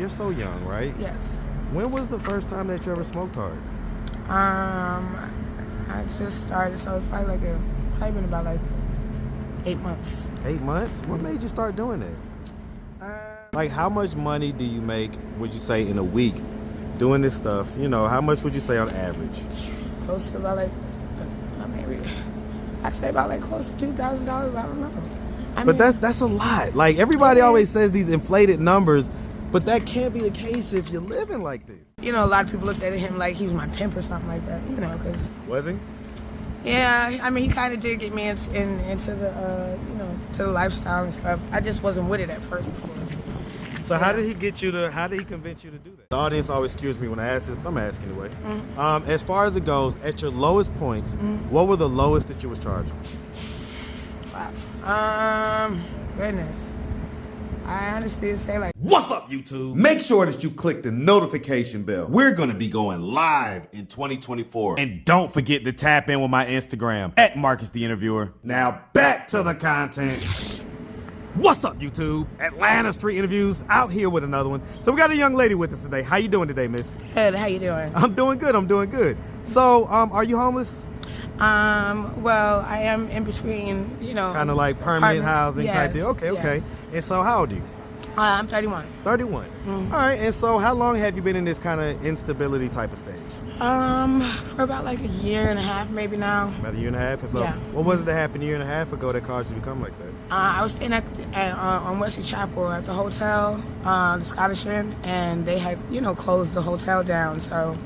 you're so young, right? Yes. When was the first time that you ever smoked hard? I just started, so it's probably been about like 8 months. 8 months? What made you start doing that? Like, how much money do you make, would you say, in a week doing this stuff? You know, how much would you say on average? Close to about like, I'd say about like close to $2,000. I don't know. But that's a lot. Like, everybody always says these inflated numbers, but that can't be the case if you're living like this. You know, a lot of people looked at him like he was my pimp or something like that. You know, because. Was he? Yeah, I mean, he kind of did get me into the, to the lifestyle and stuff. I just wasn't with it at first, of course. So how did he convince you to do that? The audience always excuse me when I ask this, but I'm asking anyway. Mm-hmm. As far as it goes, at your lowest points, what were the lowest that you was charging? Wow. Goodness. I honestly say like... What's up, YouTube? Make sure that you click the notification bell. We're going to be going live in 2024. And don't forget to tap in with my Instagram, @MarcusTheInterviewer. Now back to the content. What's up, YouTube? Atlanta Street Interviews out here with another one. So we got a young lady with us today. How you doing today, miss? Good. How you doing? I'm doing good. So, are you homeless? Well, I am in between, kind of like permanent housing type deal. Okay. And so how old are you? I'm 31. 31. Mm-hmm. All right. And so how long have you been in this kind of instability type of stage? For about like a year and a half, maybe now. About a year and a half? And so what was it that happened a year and a half ago that caused you to become like that? I was staying on Wesley Chapel at the hotel, the Scottish Inn, and they had, closed the hotel down. So,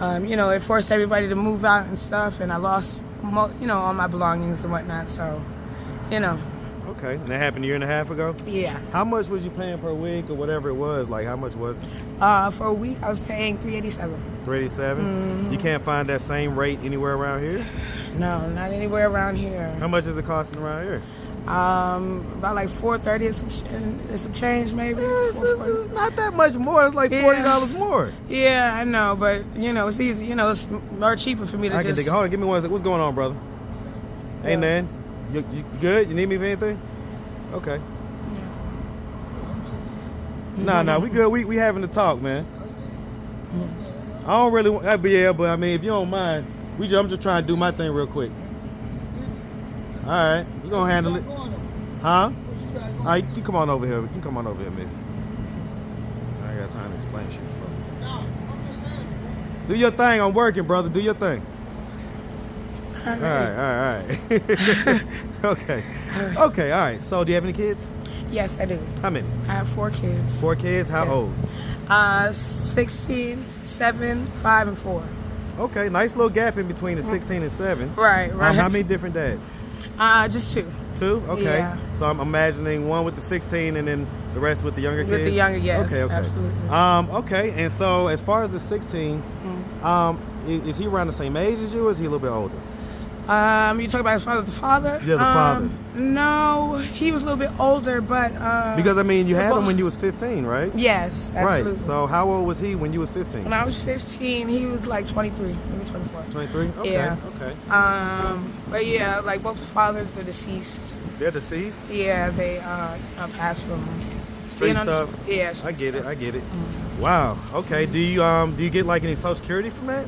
it forced everybody to move out and stuff, and I lost, all my belongings and whatnot. So, Okay, and that happened a year and a half ago? Yeah. How much was you paying per week or whatever it was? Like, how much was it? For a week, I was paying $387. $387? Mm-hmm. You can't find that same rate anywhere around here? No, not anywhere around here. How much is it costing around here? About like $430 and some change, maybe. It's not that much more. It's like $40 more. Yeah, I know, but it's easy. It's more cheaper for me to just. Hold on, give me one second. What's going on, brother? Hey, man. You good? You need me for anything? Okay. Yeah. Nah, we good. We having a talk, man. I don't really want, but I mean, if you don't mind, I'm just trying to do my thing real quick. All right, you gonna handle it? Huh? All right, you come on over here. You come on over here, miss. I got time to explain shit, folks. No, I'm just saying. Do your thing. I'm working, brother. Do your thing. All right. Okay, all right. So, do you have any kids? Yes, I do. How many? I have 4 kids. 4 kids? How old? 16, 7, 5, and 4. Okay, nice little gap in between the 16 and 7. Right. How many different dads? Just 2. 2? Okay. Yeah. So I'm imagining one with the 16 and then the rest with the younger kids? With the younger, yes. Okay. Absolutely. Okay, and so as far as the 16, is he around the same age as you, or is he a little bit older? You talking about his father, the father? Yeah, the father. No, he was a little bit older, but because I mean, you had him when you was 15, right? Yes, absolutely. Right. So how old was he when you was 15? When I was 15, he was like 23, maybe 24. 23? Okay. Yeah. Okay. But yeah, like both fathers, they're deceased. They're deceased? Yeah, they passed from street stuff. Yeah. I get it. Wow. Okay. Do you get like any Social Security from that?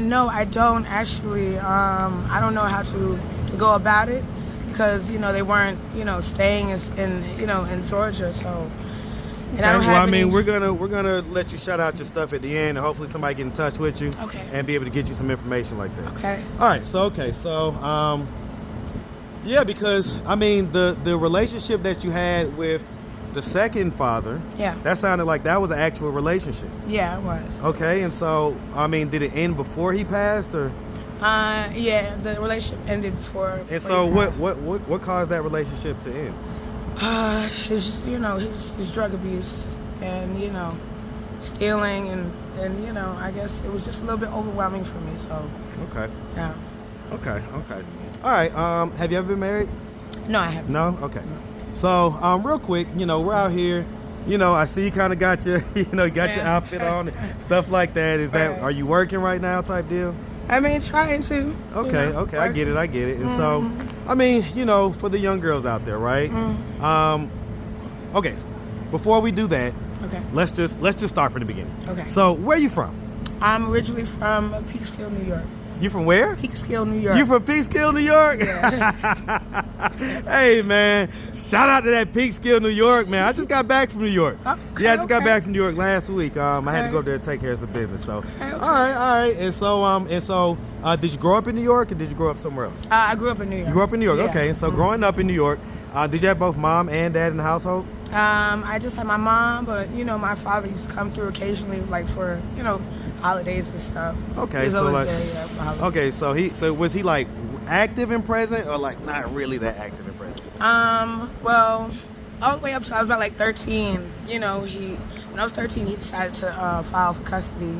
No, I don't actually. I don't know how to go about it because they weren't staying in Georgia, so. And I don't have any... we're gonna let you shout out your stuff at the end, and hopefully somebody get in touch with you. Okay. And be able to get you some information like that. Okay. All right. So yeah, because I mean the relationship that you had with the second father, that sounded like that was an actual relationship. Yeah, it was. Okay, and so I mean, did it end before he passed, or? Yeah, the relationship ended before. And so, what caused that relationship to end? His drug abuse and stealing and I guess it was just a little bit overwhelming for me. So. Okay. Yeah. Okay. All right. Have you ever been married? No, I haven't. No. Okay. So, real quick, we're out here. I see you kind of got your, your outfit on, and stuff like that. Is that, are you working right now type deal? I mean, trying to. Okay, I get it. And so, I mean, for the young girls out there, right? Okay, before we do that, Okay. Let's just start from the beginning. Okay. So where you from? I'm originally from Peekskill, New York. You from where? Peekskill, New York. You from Peekskill, New York? Yeah. Hey, man. Shout out to that Peekskill, New York, man. I just got back from New York. Okay, Yeah, I just got okay. back from New York last week. I had to go up there and take care of some business. So, Okay. all right. And so, did you grow up in New York or did you grow up somewhere else? I grew up in New York. You grew up in New York, Yeah. okay. So, growing up in New York, did you have both mom and dad in the household? I just had my mom, but my father used to come through occasionally, like for holidays and stuff. Okay, He was so always like, there, yeah, for holidays. okay, so was he like active and present or like not really that active and present? Well, all the way up to I was about like 13. When I was 13, he decided to file for custody,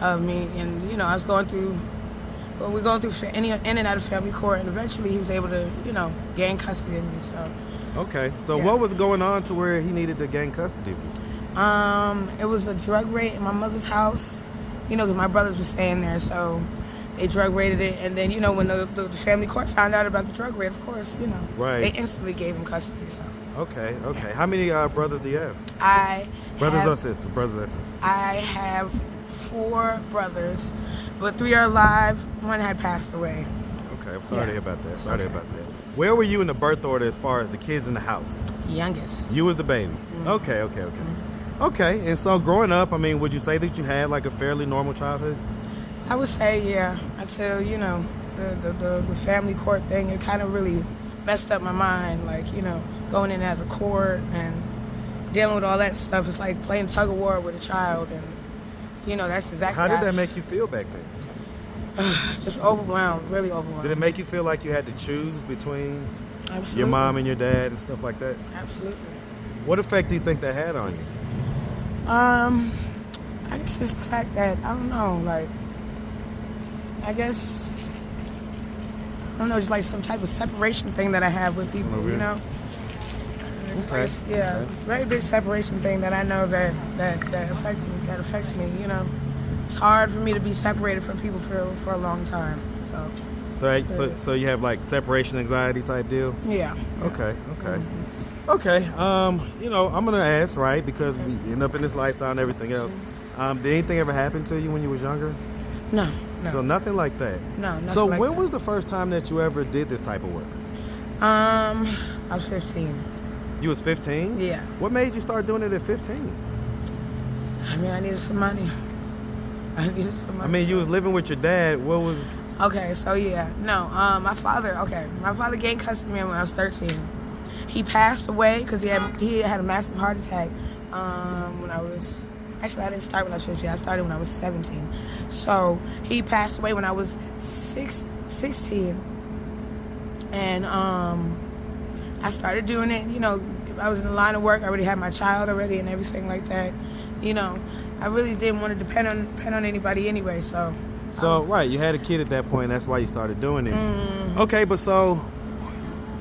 of me, and I was going through. Well, we're going through in and out of family court, and eventually he was able to, gain custody of me. So. Okay, so Yeah. what was going on to where he needed to gain custody of you? It was a drug raid in my mother's house, because my brothers were staying there, so they drug raided it. And then, when the family court found out about the drug raid, of course, Right. they instantly gave him custody. So Okay. How many brothers do you have? Brothers Brothers or sisters? I have 4 brothers, but 3 are alive. 1 had passed away. Okay, I'm sorry to hear about that. Sorry to hear Okay. about that. Where were you in the birth order as far as the kids in the house? Youngest. You was the baby. Mhm. Okay. Okay, and so growing up, would you say that you had like a fairly normal childhood? I would say, yeah, until, the family court thing, it kind of really messed up my mind, like, going in and out of court and dealing with all that stuff. It's like playing tug of war with a child, and, that's exactly How did that make you feel back then? just overwhelmed, really overwhelmed. Did it make you feel like you had to choose between Absolutely. your mom and your dad and stuff like that? Absolutely. What effect do you think that had on you? I guess it's the fact that, I don't know, like, just like some type of separation thing that I have with people, Okay. Okay. Yeah, Okay. very big separation thing that I know that affects me. It's hard for me to be separated from people for a long time. So you have like separation anxiety type deal? Yeah. Okay. Mhm. Okay. I'm gonna ask, right, because we end up in this lifestyle and everything else. Did anything ever happen to you when you was younger? No. So nothing like that. No. Nothing So like when that. was the first time that you ever did this type of work? I was 15. You was 15? Yeah. What made you start doing it at 15? I needed some money. You was living with your dad. What was? Okay, so yeah, no, my father gained custody of me when I was 13. He passed away because he had a massive heart attack when I was, actually I didn't start when I was 15, I started when I was 17. So he passed away when I was 16, and I started doing it, I was in the line of work, I already had my child already and everything like that, I really didn't want to depend on anybody anyway, so. So, right, you had a kid at that point, that's why you started doing it. Mm-hmm. Okay, but so,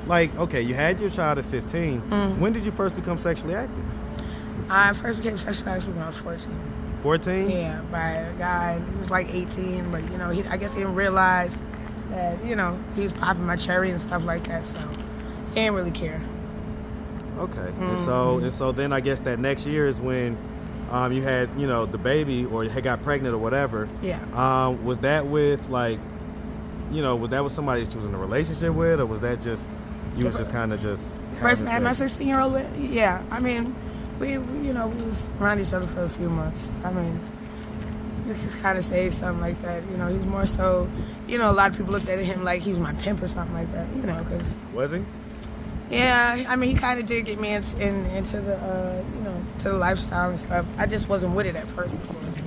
you had your child at 15. Mm-hmm. When did you first become sexually active? I first became sexually active when I was 14. 14? Yeah, by a guy. He was like 18, but I guess he didn't realize that he was popping my cherry and stuff like that, so he didn't really care. Okay, Mm-hmm. and so then I guess that next year is when you had the baby or you had got pregnant or whatever. Yeah. Was that with was that with somebody that you was in a relationship with, or was that just you was just kind of just Person I had my sex? 16-year-old with? Yeah. We was around each other for a few months. You could kind of say something like that. He was more so, a lot of people looked at him like he was my pimp or something like that, because... Was he? Yeah, he kind of did get me into the, to the lifestyle and stuff. I just wasn't with it at first, of course.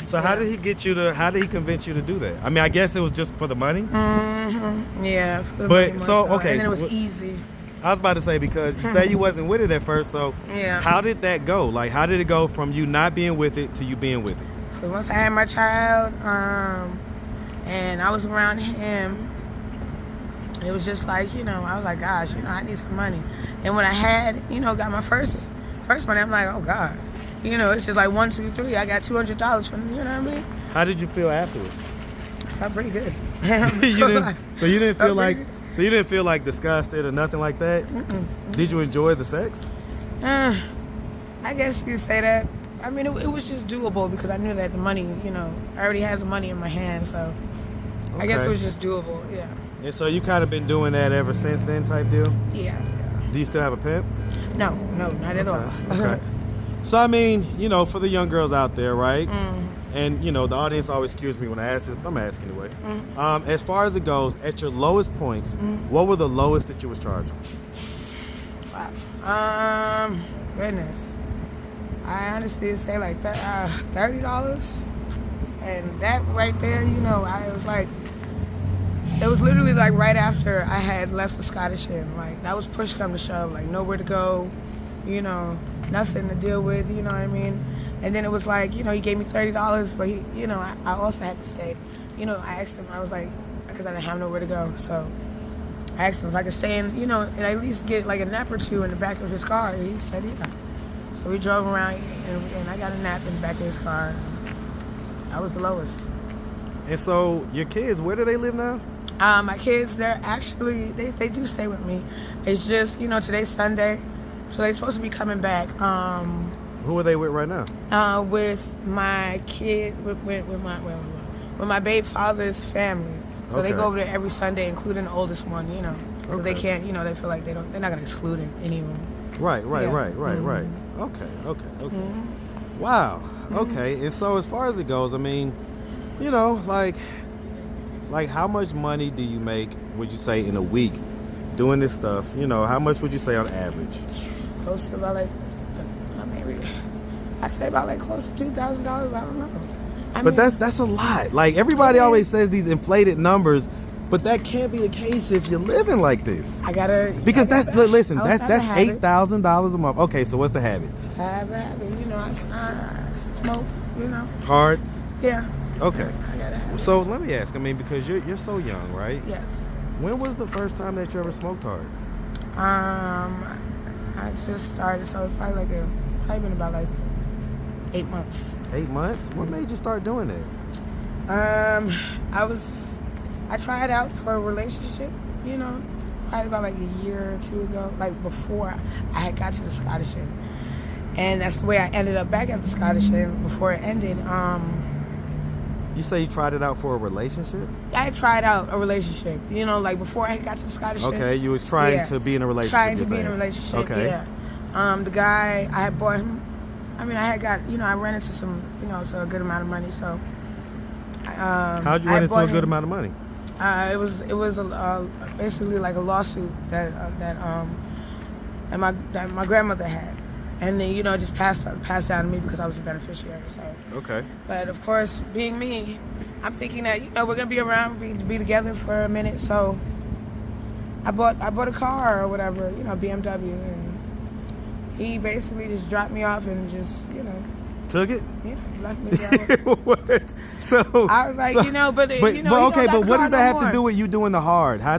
So how did he convince you to do that? I guess it was just for the money? Mm-hmm. Yeah. For the But, money so, more okay, And then it was what- easy. I was about to say, because you say you wasn't with it at first, so Yeah. how did that go? Like, how did it go from you not being with it to you being with it? Because once I had my child, and I was around him, it was just like, I was like, gosh, I need some money. And when I had, got my first money, I'm like, oh God. It's just like 1, 2, 3. I got $200 from, you know what I mean? How did you feel afterwards? I felt pretty good. You didn't feel like pretty so you didn't feel like disgusted or nothing like that? Mm-mm. Did you enjoy the sex? I guess you could say that. I mean, it was just doable because I knew that the money, I already had the money in my hand, so I guess it was just doable, yeah. And so you kind of been doing that ever since then type deal? Yeah. Do you still have a pimp? No, not at all. Okay. So, I mean, for the young girls out there, right? And, the audience always excuse me when I ask this, but I'm asking anyway. As far as it goes, at your lowest points, what were the lowest that you was charging? Wow. Goodness. I honestly say like $30. And that right there, I was like, it was literally like right after I had left the Scottish Inn. Like, that was push come to shove, like nowhere to go, nothing to deal with, you know what I mean? And then it was like, he gave me $30, but I also had to stay. I asked him, I was like, because I didn't have nowhere to go. So I asked him if I could stay in, and at least get like a nap or two in the back of his car. He said, yeah. So we drove around and I got a nap in the back of his car. That was the lowest. And so your kids, where do they live now? My kids, they're actually, they do stay with me. It's just, today's Sunday, so they're supposed to be coming back. Who are they with right now? With my kid, with my baby father's family. So they go over there every Sunday, including the oldest one, because they can't, they feel like they're not going to exclude anyone. Right. Okay. Wow. Okay. And so as far as it goes, I mean, like how much money do you make, would you say, in a week doing this stuff? How much would you say on average? Close to about I'd say about like close to $2,000. I don't know. But that's a lot. Like everybody always says these inflated numbers, but that can't be the case if you're living like this. Because that's $8,000 a month. Okay, so what's the habit? I have a habit. I smoke. Hard. Yeah. Okay. I got a habit. So let me ask. I mean, because you're so young, right? Yes. When was the first time that you ever smoked hard? I just started, so it's probably been about like 8 months. 8 months? What made you start doing that? I tried out for a relationship, probably about like a year or two ago, like before I had got to the Scottish Inn. And that's the way I ended up back at the Scottish Inn before it ended. You say you tried it out for a relationship? I tried out a relationship, like before I got to the Scottish Inn. Okay, you was trying to be in a relationship. Trying to be in a relationship, okay. Yeah. The guy, I had bought him, I ran into some, to a good amount of money, so. How'd you run into a good amount of money? It was basically like a lawsuit that my grandmother had, and then just passed down to me because I was a beneficiary. So okay. But of course, being me, I'm thinking that we're gonna be around, be together for a minute. So I bought a car or whatever, BMW, and he basically just dropped me off and just took it? Yeah, left me there. What? So I was like, but okay, but what does that have to do with you doing the hard? I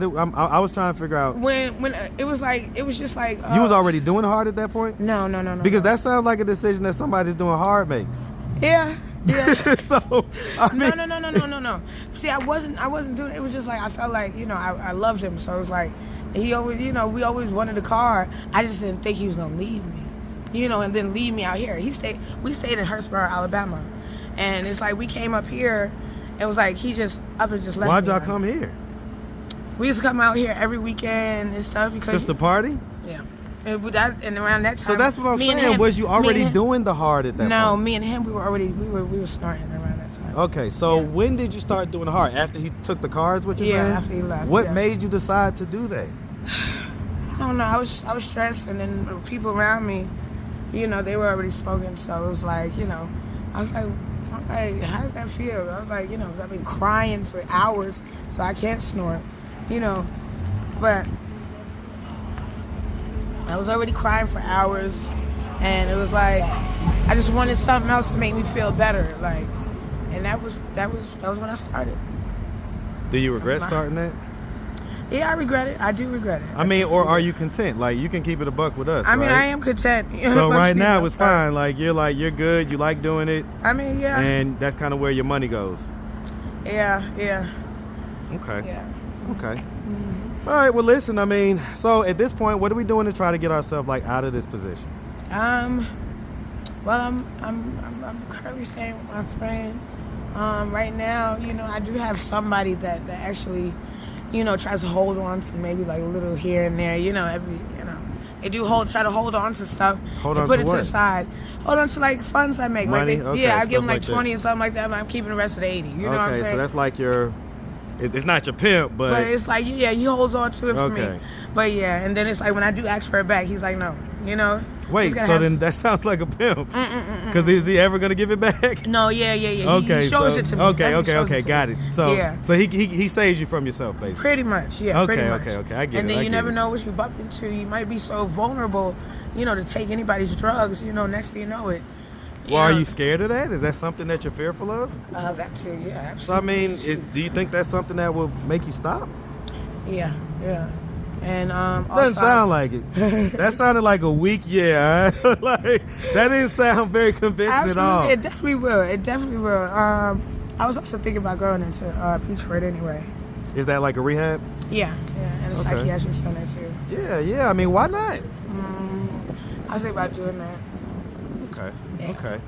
was trying to figure out when it was just like you was already doing the hard at that point? No. Because that sounds like a decision that somebody's doing hard makes. Yeah. So I mean, no. See, I wasn't doing it. It was just like I felt like I loved him, so it was like he always we always wanted a car. I just didn't think he was gonna leave me. And then leave me out here. We stayed in Hurstboro, Alabama. And it's like we came up here, it was like he just up and just left. Why'd y'all come here? We used to come out here every weekend and stuff because just to party? Yeah. And around that time. So that's what I'm saying. Was you already doing the hard at that point? No, me and him we were snorting around that time. Okay, so when did you start doing the hard? After he took the cars, what you saying? Yeah, after he left. What made you decide to do that? I don't know. I was stressed, and then the people around me, they were already smoking, so it was like, I was like, how does that feel? I was like, because I've been crying for hours, so I can't snort, but I was already crying for hours, and it was like, I just wanted something else to make me feel better, like, and that was when I started. Do you regret starting that? Yeah, I regret it. I do regret it. I mean, or are you content? Like, you can keep it a buck with us. I mean, right? I am content. So right now it's fine. Like you're good. You like doing it. I mean, yeah. And that's kind of where your money goes. Yeah. Okay. Yeah. Okay. Mm-hmm. All right. Well, listen. I mean, so at this point, what are we doing to try to get ourselves like out of this position? Well, I'm currently staying with my friend. Right now, you know, I do have somebody that actually, you know, tries to hold on to maybe like a little here and there. You know, they do try to hold on to stuff. Hold and on put to it what? to the side. Hold on to like funds I make. Money? Like Okay, yeah, I give them stuff like like that. 20 or something like that, and I'm keeping the rest of the 80. You know what I'm Okay, saying? so that's like it's not your pimp, But it's like, yeah, he holds on to it for Okay. me. But yeah, and then it's like when I do ask for it back, he's like, no, you know. Wait, He's gonna so have- then that sounds like a pimp. Because is he ever gonna give it back? No, yeah. Okay, he shows so, it to me. Okay, Definitely shows okay, it to got me. it. So, Yeah. so he saves you from yourself, basically. Pretty much, yeah. Okay, pretty much. okay, I get and it, then I you get never it. know what you bump into. You might be so vulnerable, you know, to take anybody's drugs. You know, next thing you know it. Well, are you scared of that? Is that something that you're fearful of? That too, yeah. Absolutely. So I mean, do you think that's something that will make you stop? Yeah. And Doesn't also, sound like it. That sounded like a weak yeah. Like that didn't sound very convincing absolutely, at all. it definitely will. I was also thinking about going into Peachford anyway. Is that like a rehab? Yeah, and a Okay. psychiatric center too. Yeah. I mean, why not? I was thinking about doing that. Okay.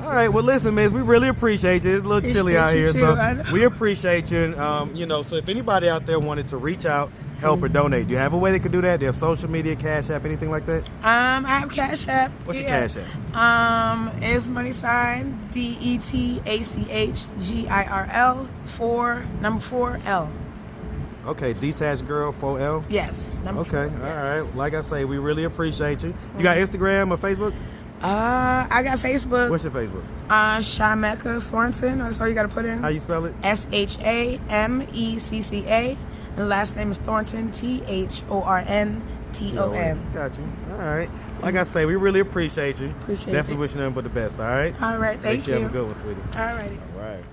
All right. Well, listen, miss, we really appreciate you. It's a little chilly out here, Appreciate you too, I know. so we appreciate you. You know, so if anybody out there wanted to reach out, help or donate, do you have a way they could do that? Do you have social media, Cash App, anything like that? I have Cash App. What's your Cash App? It's $DETACHGIRL 4 Okay, Detached Girl 4L. Yes. Number Okay. 4, All yes. right. Like I say, we really appreciate you. You got Instagram or Facebook? I got Facebook. What's your Facebook? Shameka Thornton. That's all you got to put in. How you spell it? SHAMECCA. And the last name is Thornton. THORNTON. Got you. All right. Like I say, we really appreciate you. Appreciate Definitely it. wishing nothing but the best. All right. All right. Thank Make sure you you. have a good one, sweetie. All righty. All right.